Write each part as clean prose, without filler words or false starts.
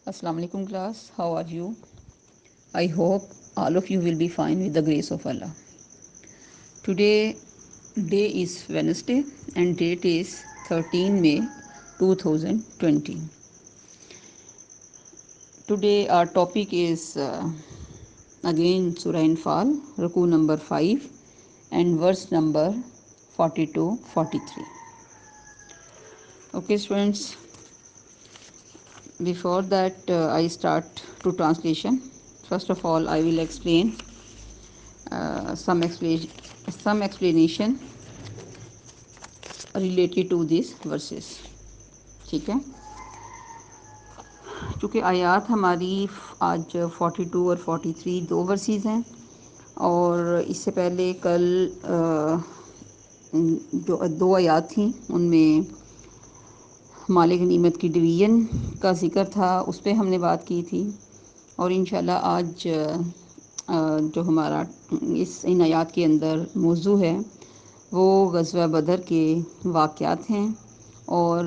Assalamu alaikum class, how are you? I hope all of you will be fine with the grace of Allah. Today day is Wednesday and date is 13 May 2020. Today our topic is again Surah Anfal, Ruku number 5 and verse number 42-43. Okay students, before that I start to translation. First of all I will explain some explanation related to these verses. ٹھیک ہے، چونکہ آیات ہماری آج 42 اور 43 دو versus ہیں، اور اس سے پہلے کل جو دو آیات تھیں ان میں مال غنیمت کی ڈویژن کا ذکر تھا، اس پہ ہم نے بات کی تھی، اور انشاءاللہ آج جو ہمارا ان آیات کے اندر موضوع ہے وہ غزوہ بدر کے واقعات ہیں، اور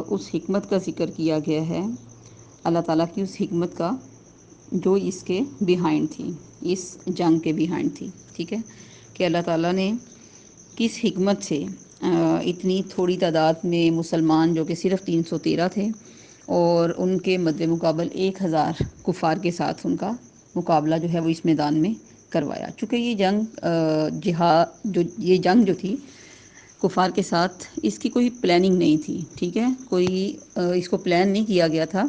اس حکمت کا ذکر کیا گیا ہے، اللہ تعالیٰ کی اس حکمت کا جو اس کے بیہائنڈ تھی، اس جنگ کے بیہائنڈ تھی. ٹھیک ہے، کہ اللہ تعالیٰ نے کس حکمت سے اتنی تھوڑی تعداد میں مسلمان جو کہ صرف 313 تھے اور ان کے مد مقابل 1000 کفار کے ساتھ ان کا مقابلہ جو ہے وہ اس میدان میں کروایا. چونکہ یہ جنگ جو تھی کفار کے ساتھ، اس کی کوئی پلاننگ نہیں تھی. ٹھیک ہے، کوئی اس کو پلان نہیں کیا گیا تھا،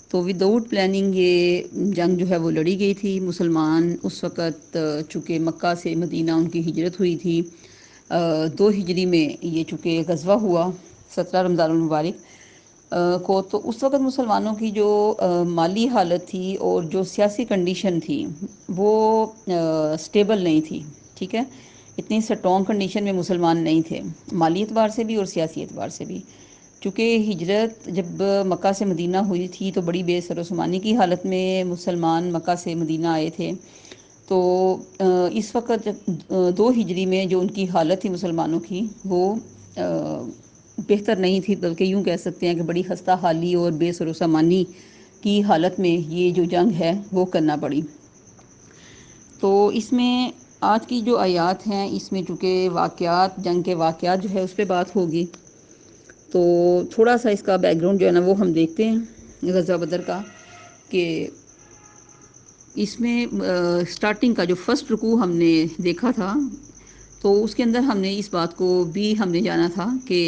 تو وداؤٹ پلاننگ یہ جنگ جو ہے وہ لڑی گئی تھی. مسلمان اس وقت چونکہ مکہ سے مدینہ ان کی ہجرت ہوئی تھی 2 ہجری میں، یہ چونکہ غزوہ ہوا 17 رمضان المبارک کو، تو اس وقت مسلمانوں کی جو مالی حالت تھی اور جو سیاسی کنڈیشن تھی وہ سٹیبل نہیں تھی. ٹھیک ہے، اتنی سٹرونگ کنڈیشن میں مسلمان نہیں تھے، مالی اعتبار سے بھی اور سیاسی اعتبار سے بھی. چونکہ ہجرت جب مکہ سے مدینہ ہوئی تھی تو بڑی بے سر و سامانی کی حالت میں مسلمان مکہ سے مدینہ آئے تھے. تو اس وقت 2 ہجری میں جو ان کی حالت تھی مسلمانوں کی وہ بہتر نہیں تھی، بلکہ یوں کہہ سکتے ہیں کہ بڑی خستہ حالی اور بے سر و سامانی کی حالت میں یہ جو جنگ ہے وہ کرنا پڑی. تو اس میں آج کی جو آیات ہیں اس میں چونکہ واقعات، جنگ کے واقعات جو ہے اس پہ بات ہوگی، تو تھوڑا سا اس کا بیک گراؤنڈ جو ہے نا وہ ہم دیکھتے ہیں غزوہ بدر کا. کہ اس میں سٹارٹنگ کا جو فرسٹ رکوع ہم نے دیکھا تھا تو اس کے اندر ہم نے اس بات کو بھی ہم نے جانا تھا کہ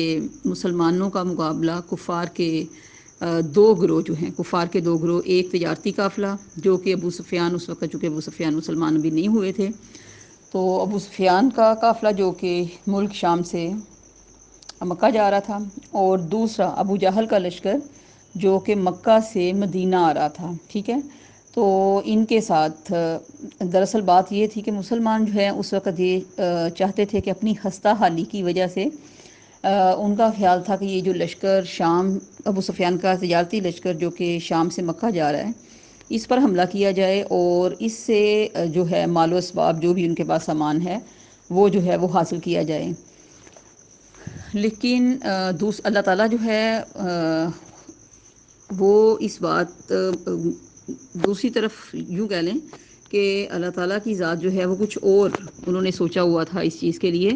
مسلمانوں کا مقابلہ کفار کے 2 گروہ جو ہیں، کفار کے 2 گروہ، ایک تجارتی قافلہ جو کہ ابو سفیان، اس وقت چونکہ ابو سفیان مسلمان بھی نہیں ہوئے تھے، تو ابو سفیان کا قافلہ جو کہ ملک شام سے مکہ جا رہا تھا، اور دوسرا ابو جہل کا لشکر جو کہ مکہ سے مدینہ آ رہا تھا. ٹھیک ہے، تو ان کے ساتھ دراصل بات یہ تھی کہ مسلمان جو ہے اس وقت یہ چاہتے تھے کہ اپنی خستہ حالی کی وجہ سے ان کا خیال تھا کہ یہ جو لشکر شام، ابو سفیان کا تجارتی لشکر جو کہ شام سے مکہ جا رہا ہے، اس پر حملہ کیا جائے اور اس سے جو ہے مال و اسباب جو بھی ان کے پاس سامان ہے وہ جو ہے وہ حاصل کیا جائے. لیکن اللہ تعالیٰ جو ہے وہ اس بات دوسری طرف یوں کہہ لیں کہ اللہ تعالیٰ کی ذات جو ہے وہ کچھ اور انہوں نے سوچا ہوا تھا اس چیز کے لیے،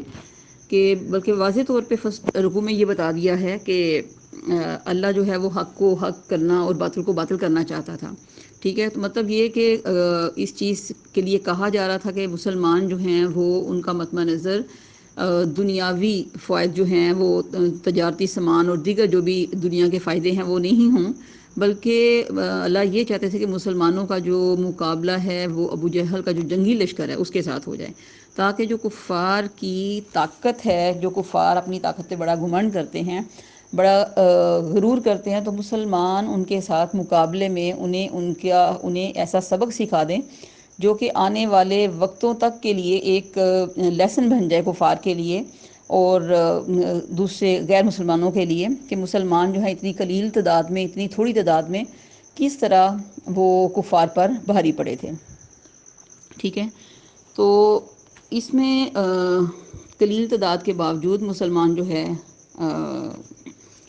کہ بلکہ واضح طور پہ فرسٹ رکوع میں یہ بتا دیا ہے کہ اللہ جو ہے وہ حق کو حق کرنا اور باطل کو باطل کرنا چاہتا تھا. ٹھیک ہے، تو مطلب یہ کہ اس چیز کے لیے کہا جا رہا تھا کہ مسلمان جو ہیں وہ ان کا مطمع نظر دنیاوی فوائد جو ہیں وہ تجارتی سامان اور دیگر جو بھی دنیا کے فائدے ہیں وہ نہیں ہوں، بلکہ اللہ یہ چاہتے تھے کہ مسلمانوں کا جو مقابلہ ہے وہ ابو جہل کا جو جنگی لشکر ہے اس کے ساتھ ہو جائے، تاکہ جو کفار کی طاقت ہے، جو کفار اپنی طاقت پہ بڑا گھمنڈ کرتے ہیں، بڑا غرور کرتے ہیں، تو مسلمان ان کے ساتھ مقابلے میں انہیں ایسا سبق سکھا دیں جو کہ آنے والے وقتوں تک کے لیے ایک لیسن بن جائے کفار کے لیے اور دوسرے غیر مسلمانوں کے لیے، کہ مسلمان جو ہیں اتنی قلیل تعداد میں، اتنی تھوڑی تعداد میں کس طرح وہ کفار پر بھاری پڑے تھے. ٹھیک ہے، تو اس میں قلیل تعداد کے باوجود مسلمان جو ہے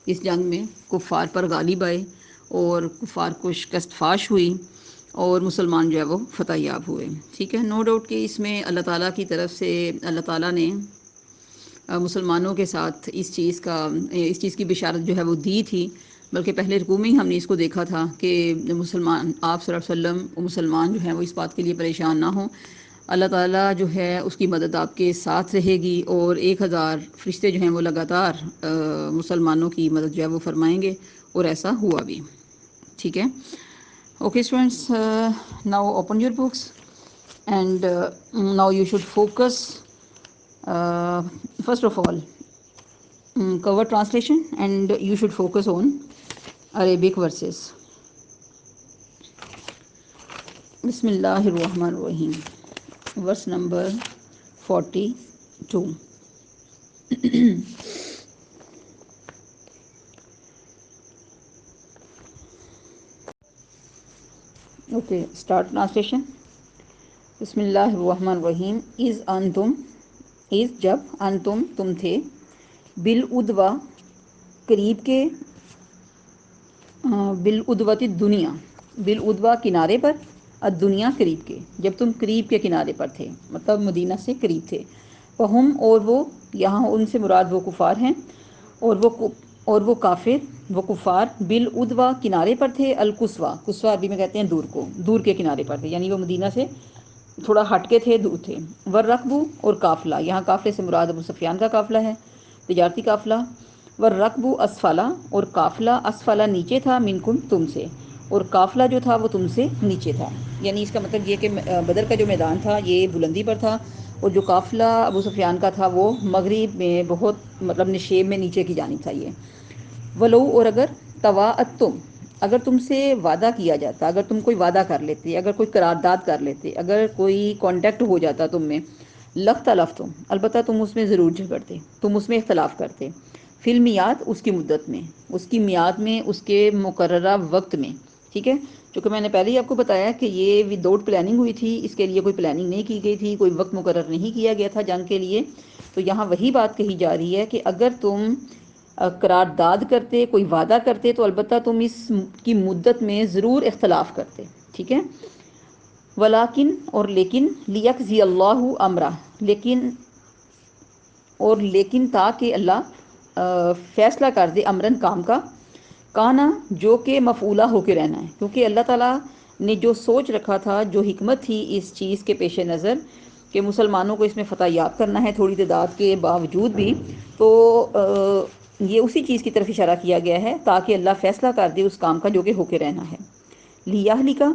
اس جنگ میں کفار پر غالب آئے اور کفار کو شکست فاش ہوئی اور مسلمان جو ہے وہ فتح یاب ہوئے. ٹھیک ہے، نو ڈاؤٹ کہ اس میں اللہ تعالیٰ کی طرف سے اللہ تعالیٰ نے مسلمانوں کے ساتھ اس چیز کی بشارت جو ہے وہ دی تھی. بلکہ پہلے رکوع میں ہی ہم نے اس کو دیکھا تھا کہ مسلمان آپ صلی اللہ علیہ وسلم مسلمان جو ہیں وہ اس بات کے لیے پریشان نہ ہوں. اللہ تعالیٰ جو ہے اس کی مدد آپ کے ساتھ رہے گی اور 1000 فرشتے جو ہیں وہ لگاتار مسلمانوں کی مدد جو ہے وہ فرمائیں گے، اور ایسا ہوا بھی. ٹھیک ہے. Okay students, now open your books and now you should focus first of all cover translation, and you should focus on Arabic verses. Bismillahir Rahmanir Rahim. Verse number 42. Okay, start translation. Bismillahir Rahmanir Rahim. Is جب انتم تم تھے بالعدوہ قریب کے، بالعدوۃ الدنیا بالعدوہ کنارے پر، الدنیا قریب کے، جب تم قریب کے کنارے پر تھے مطلب مدینہ سے قریب تھے. وہم اور وہ، یہاں ان سے مراد وہ کفار ہیں، اور وہ کافر، وہ کفار بالعدوہ کنارے پر تھے، القصویٰ، قصویٰ عربی میں کہتے ہیں دور کو، دور کے کنارے پر تھے، یعنی وہ مدینہ سے تھوڑا ہٹ کے تھے، دور تھے. والرکب اور قافلہ، یہاں قافلے سے مراد ابو سفیان کا قافلہ ہے، تجارتی قافلہ. والرکب اسفلا، اور قافلہ اسفلا نیچے تھا، منکم تم سے، اور قافلہ جو تھا وہ تم سے نیچے تھا. یعنی اس کا مطلب یہ کہ بدر کا جو میدان تھا یہ بلندی پر تھا، اور جو قافلہ ابو سفیان کا تھا وہ مغرب میں بہت مطلب نشیب میں نیچے کی جانب تھا. یہ ولو، اور اگر تواعدتم، اگر تم سے وعدہ کیا جاتا، اگر تم کوئی وعدہ کر لیتے، اگر کوئی قرارداد کر لیتے، اگر کوئی کانٹیکٹ ہو جاتا تم میں، لختلفتم، البتہ تم اس میں ضرور جھگڑتے، تم اس میں اختلاف کرتے، فی المیعاد، اس کی مدت میں، اس کی میعاد میں، اس کے مقررہ وقت میں. ٹھیک ہے، چونکہ میں نے پہلے ہی آپ کو بتایا کہ یہ وداؤٹ پلاننگ ہوئی تھی، اس کے لیے کوئی پلاننگ نہیں کی گئی تھی، کوئی وقت مقرر نہیں کیا گیا تھا جنگ کے لیے. تو یہاں وہی بات کہی جا رہی ہے کہ اگر تم قرارداد کرتے، کوئی وعدہ کرتے، تو البتہ تم اس کی مدت میں ضرور اختلاف کرتے. ٹھیک ہے. ولیکن، اور لیکن، لیجزی اللہ امرہ، لیکن، اور لیکن تاکہ اللہ فیصلہ کر دے، امرن کام کا، کانا جو کہ مفعولہ ہو کے رہنا ہے، کیونکہ اللہ تعالیٰ نے جو سوچ رکھا تھا، جو حکمت تھی اس چیز کے پیش نظر کہ مسلمانوں کو اس میں فتح یاب کرنا ہے تھوڑی تعداد کے باوجود بھی، تو یہ اسی چیز کی طرف اشارہ کیا گیا ہے تاکہ اللہ فیصلہ کر دے اس کام کا جو کہ ہو کے رہنا ہے. لیہلکا،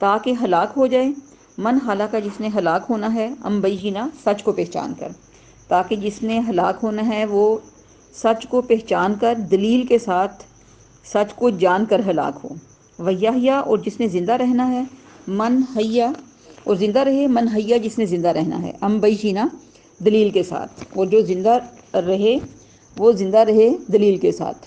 تاکہ ہلاک ہو جائے، من ہلاکا، جس نے ہلاک ہونا ہے، امبینہ، سچ کو پہچان کر، تاکہ جس نے ہلاک ہونا ہے وہ سچ کو پہچان کر، دلیل کے ساتھ، سچ کو جان کر ہلاک ہو. ویحیا، اور جس نے زندہ رہنا ہے، من حیا، اور زندہ رہے، من حیا، جس نے زندہ رہنا ہے، امبینہ، دلیل کے ساتھ، اور جو زندہ رہے وہ زندہ رہے دلیل کے ساتھ.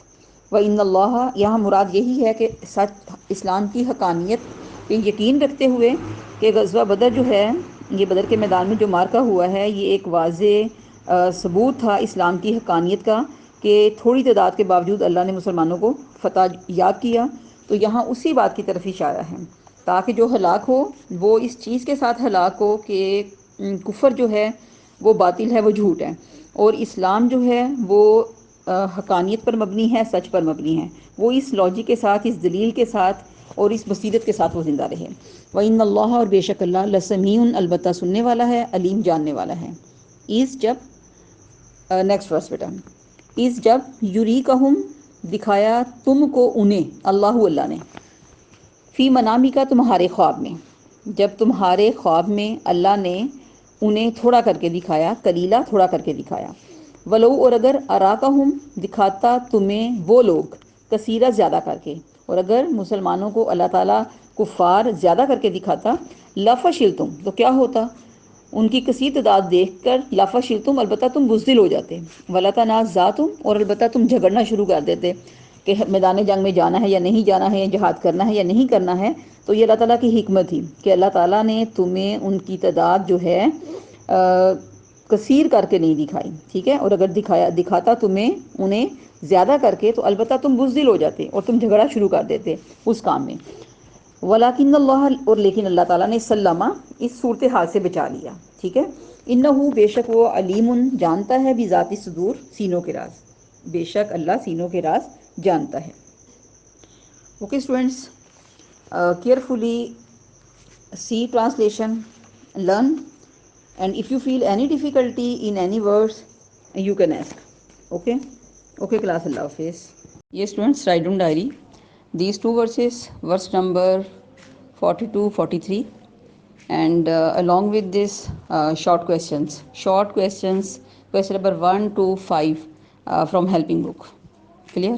وَإِنَّ اللَّهَ، یہاں مراد یہی ہے کہ سچ، اسلام کی حقانیت پہ یقین رکھتے ہوئے کہ غزوہ بدر جو ہے، یہ بدر کے میدان میں جو مارکا ہوا ہے، یہ ایک واضح ثبوت تھا اسلام کی حقانیت کا کہ تھوڑی تعداد کے باوجود اللہ نے مسلمانوں کو فتح یاب کیا. تو یہاں اسی بات کی طرف اشارہ ہے تاکہ جو ہلاک ہو وہ اس چیز کے ساتھ ہلاک ہو کہ کفر جو ہے وہ باطل ہے، وہ جھوٹ ہے، اور اسلام جو ہے وہ حقانیت پر مبنی ہے، سچ پر مبنی ہے. وہ اس لاجک کے ساتھ، اس دلیل کے ساتھ اور اس بصیرت کے ساتھ وہ زندہ رہے. وَإِنَّ اللَّهَ، اور بے شک اللہ، لَسَمِيعٌ، البتہ سننے والا ہے، علیم، جاننے والا ہے. اس جب، نیکسٹ ورس بیٹا، اس جب، یُریکہم، دکھایا تم کو انہیں، اللہ نے، فی منامی کا، تمہارے خواب میں، جب تمہارے خواب میں اللہ نے انہیں تھوڑا کر کے دکھایا، قلیلہ، تھوڑا کر کے دکھایا. ولو، اور اگر اراکہم، دکھاتا تمہیں وہ لوگ، کثیرہ، زیادہ کر کے، اور اگر مسلمانوں کو اللہ تعالیٰ کفار زیادہ کر کے دکھاتا، لفشلتم، تو کیا ہوتا، ان کی کثیر تعداد دیکھ کر، لفشلتم، البتہ تم بزدل ہو جاتے، ولتنازعتم، اور البتہ تم جھگڑنا شروع کر دیتے کہ میدان جنگ میں جانا ہے یا نہیں جانا ہے، یا جہاد کرنا ہے یا نہیں کرنا ہے. تو یہ اللہ تعالیٰ کی حکمت تھی کہ اللہ تعالیٰ نے تمہیں ان کی تعداد جو ہے کثیر کر کے نہیں دکھائی، ٹھیک ہے، اور اگر دکھاتا تمہیں انہیں زیادہ کر کے تو البتہ تم بزدل ہو جاتے اور تم جھگڑا شروع کر دیتے اس کام میں. ولاکن اللہ، اور لیکن اللہ تعالیٰ نے سلامہ اس صورتحال سے بچا لیا، ٹھیک ہے. انہو، بے شک وہ، علیم جانتا ہے، بذات صدور سینوں کے راز، بے شک اللہ سینوں کے راز جانتا ہے. Okay students, carefully see translation, learn, and if you feel any difficulty in any words you can ask. Okay class, Allah Hafiz. Yes students, write down diary these two verses, verse number 42 43, and along with this short questions, question number 1 to 5 from helping book. Clear?